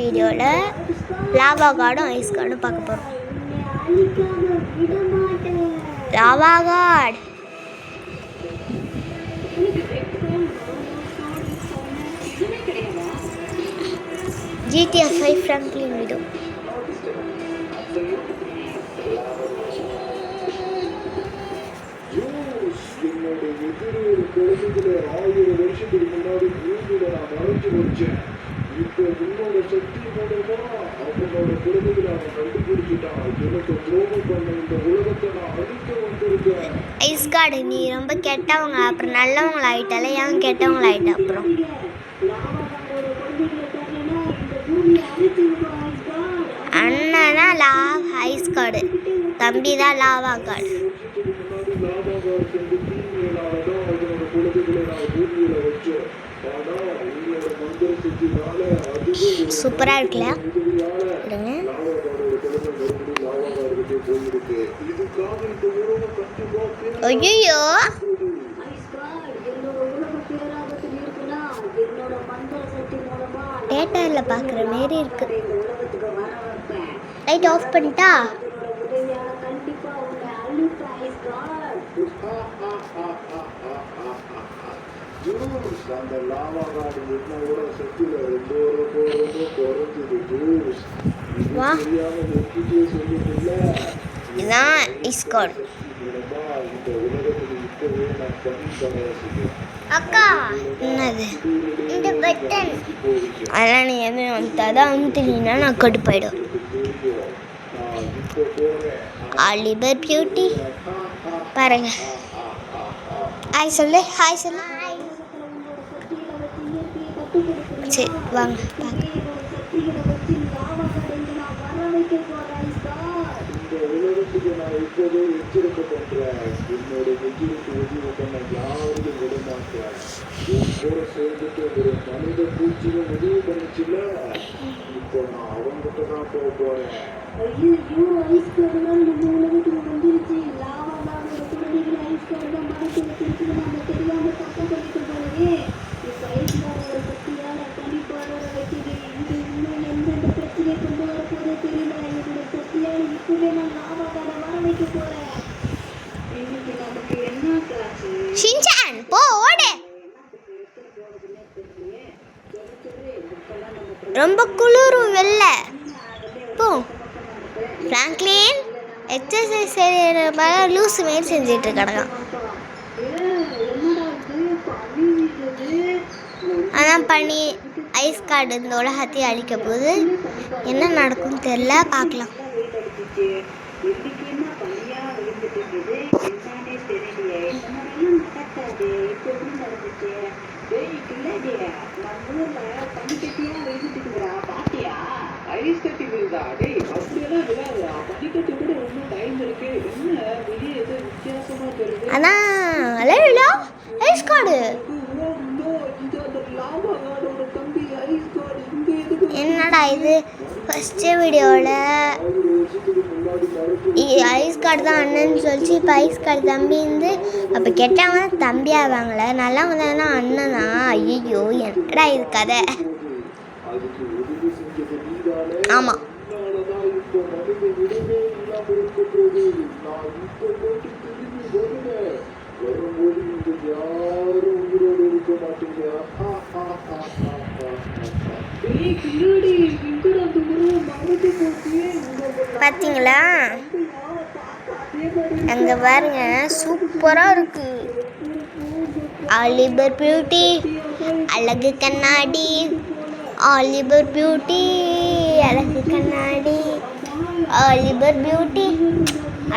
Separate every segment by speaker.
Speaker 1: வீடியோவில் லாவா கார்டும் ஐஸ் கார்டும் பார்க்க போகிறோம். Lava guard GTA 5 Franklin video. Ice guard, நீ ரொம்ப கெட்டவங்க, அப்புறம் நல்லவங்கள ஆயிட்டால, ஏன் கெட்டவங்கள ஆயிட்ட? அப்புறம் அண்ணனா ஐஸ் கார்டு, தம்பி தான் லாவா கார்டு. சூப்பராக இருக்குல்ல? ஐயோ, தேட்டரில் பார்க்குற மாரி இருக்கு. லைட் ஆஃப் பண்ணிட்டா? வா, இதுதான் ஐஸ் கார்டு. அக்கா, என்னது இந்த பட்டன்? அதெல்லாம் நீ எதுவும் அமுத்தாதான், அமுத்துனீங்கன்னா நான் கடுப்பாயிடும். ஆலிவர் பியூட்டி பாருங்க. ஹாய் சொல்லு, ஹாய் சொல்லு. சரி வாங்க பார்க்க. ஷின்சான் போ, ஓடு. ரொம்ப குளிரும் வெளில போ. ஃப்ராங்க்லின் எக்ஸசைஸ் செய்யற லூஸ் மாரி செஞ்சுட்டு கிடக்கான். அதான் பண்ணி ஐஸ் கார்டு இந்த உலகத்தையும் அழிக்க போகுது. என்ன நடக்கும்னு தெரியல, பார்க்கலாம். அதான் ஐஸ் கார்டு. என்னடா இது, ஃபர்ஸ்ட் வீடியோவில் ஐஸ் கார்டு தான் அண்ணன்னு சொல்லிச்சு, இப்போ ஐஸ் கார்டு தம்பி இருந்து. அப்போ கெட்டவங்க தான் தம்பி ஆவாங்களே, நல்லவங்க தானே அண்ணனா? ஐயோ, என்னடா இது கதை? ஆமாம், பார்த்தீங்களா? அங்கே பாருங்க, சூப்பராக இருக்கு. ஆலிவர் பியூட்டி அழகு கண்ணாடி, ஆலிவர் பியூட்டி அழகு கண்ணாடி, ஆலிவர் பியூட்டி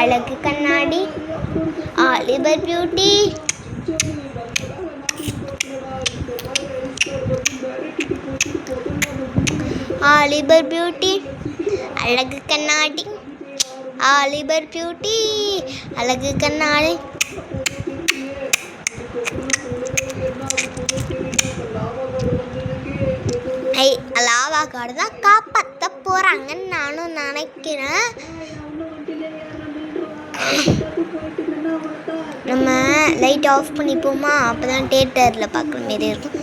Speaker 1: அழகு கண்ணாடி, ஆலிவர் பியூட்டி. ஆலிவர் பியூட்டி அழகு கண்ணாடி, ஆலிவர் பியூட்டி அழகு கண்ணாடி. லாவா கார்டு தான் காப்பாற்ற போகிறாங்கன்னு நானும் நினைக்கிறேன். நம்ம லைட் ஆஃப் பண்ணிப்போமா? அப்போ தான் தேட்டரில் பார்க்குற மாரி இருக்கும்.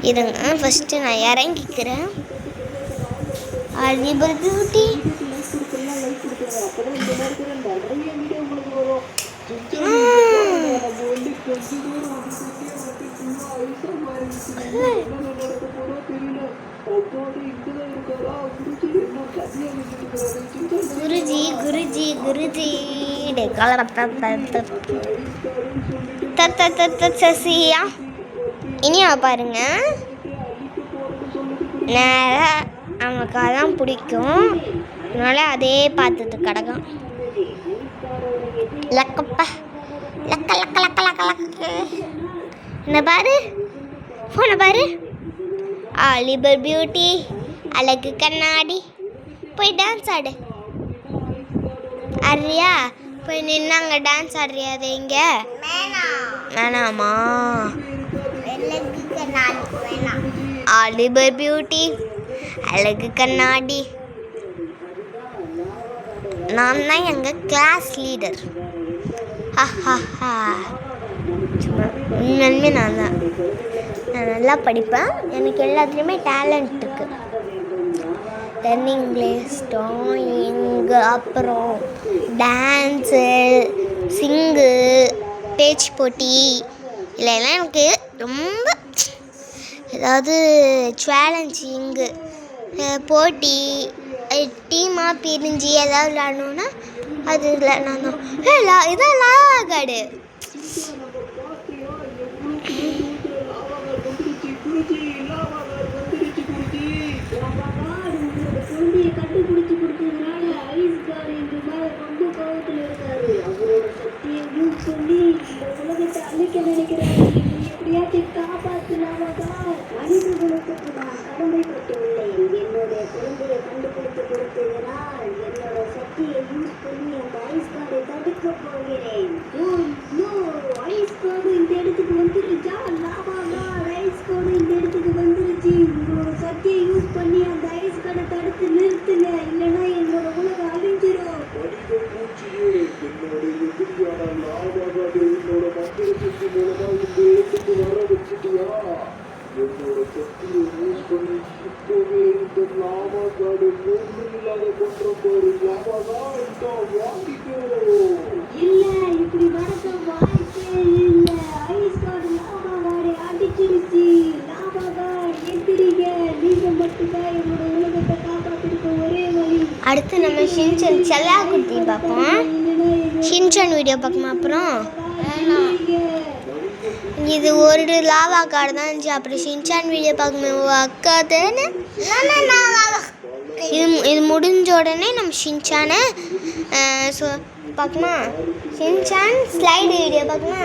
Speaker 1: இருங்க, ஃபஸ்ட்டு நான் இறங்கிக்கிறேன். லிபர் பியூட்டி. குருஜி குருஜி குருஜி சசியா இனியா பாருங்க. நேராக அவனுக்கு அதான் பிடிக்கும், அதனால அதே பார்த்துட்டு கிடக்கும். லக்கப்பா லக்க லக்க லக்க லக்க லக்க. என்ன பாரு, ஃபோனை பாரு. லிபர் பியூட்டி, அழகு கண்ணாடி. போய் டான்ஸ் ஆடு. ஆடுறியா? போய் நின்னாங்க டான்ஸ் ஆடுறியா? அது எங்க வேணாமா? லிபர் பியூட்டி, அழகு கண்ணாடி. நான் தான் எங்கள் கிளாஸ் லீடர். உண்மையுமே நான் தான். நான் நல்லா படிப்பேன், எனக்கு எல்லாத்துலேயுமே டேலண்ட் இருக்குது. இங்கிலீஷ், ட்ராயிங்கு, அப்புறம் டான்ஸு, சிங்கு, பேச்சு போட்டி, இல்லைன்னா எனக்கு ரொம்ப ஏதாவது சேலஞ்சிங்கு போட்டி டீமாக பிரிஞ்சு ஏதாவது விளாடணுன்னா அது இல்லை. நான் தான் இதான் லாகாடு.
Speaker 2: கண்டுபிடிச்சு கொடுத்ததுனால ஐஸ்கார் எங்க மேல ரொம்ப கோபத்தில் இருக்காரு. அவரோட சக்தியை யூஸ் பண்ணி இந்த உலகத்தை அழிக்க நினைக்கிறாரு. எப்படியாச்சும் காப்பாற்றலாமாக்கா? மனிதர்களுக்கு நான் கடமைப்பட்டுள்ளேன். என்னுடைய குழந்தையை கண்டுபிடித்து கொடுத்ததனால் என்னோட சக்தியை யூஸ் பண்ணி அந்த ஐஸ்காரை தடுக்க போகிறேன். ஐஸ்கார்டு இந்த இடத்துக்கு வந்துருச்சா? ஐஸ்கார்டு இந்த இடத்துக்கு வந்துருச்சு. உங்களோட சக்தியை யூஸ் பண்ணி அந்த ஐஸ்கார்டை தடுத்து நிறுத்துங்க, இல்லைன்னா என்னோட உலகம் அழிஞ்சிடும். என்னோட சக்தியை யூஸ் பண்ணி இப்பவே இந்த லாவா காடு இல்லாத கொன்ற போரு லாவா தான் வாங்கிக்கோ. இல்ல, இப்படி நடக்க வாய்ப்பே இல்ல. ஐஸ் காடு லாவா காடை அடிச்சிருச்சு. லாவா காடு எந்திரிங்க, நீங்க மட்டும்தான் என்னோட உலகத்தை காப்பாத்திருக்க ஒரே வழி.
Speaker 1: அடுத்து நம்ம ஷின்சான் செல்லா குட்டி பார்ப்போம். ஷின்சான் வீடியோ பார்க்கணும். அப்புறம் இது ஒரு லாவா கார்டு தான் இருந்துச்சு. அப்புறம் ஷின்சான் வீடியோ பார்க்கணும் அக்கா தானே. இது முடிஞ்ச உடனே நம்ம ஷின்சானை பார்க்கணுமா? ஷின்சான் ஸ்லைடு வீடியோ பார்க்கணுமா?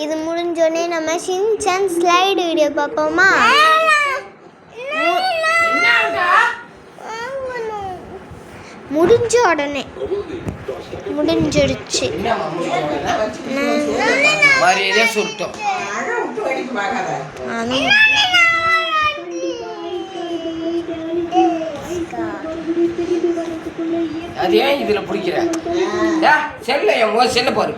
Speaker 1: இது முடிஞ்ச உடனே நம்ம ஷின்சான் ஸ்லைடு வீடியோ பார்ப்போமா? முடிஞ்ச உடனே முடிஞ்சிடுச்சு.
Speaker 3: அது ஏன் இதுல பிடிக்கிற செல்ல பாரு.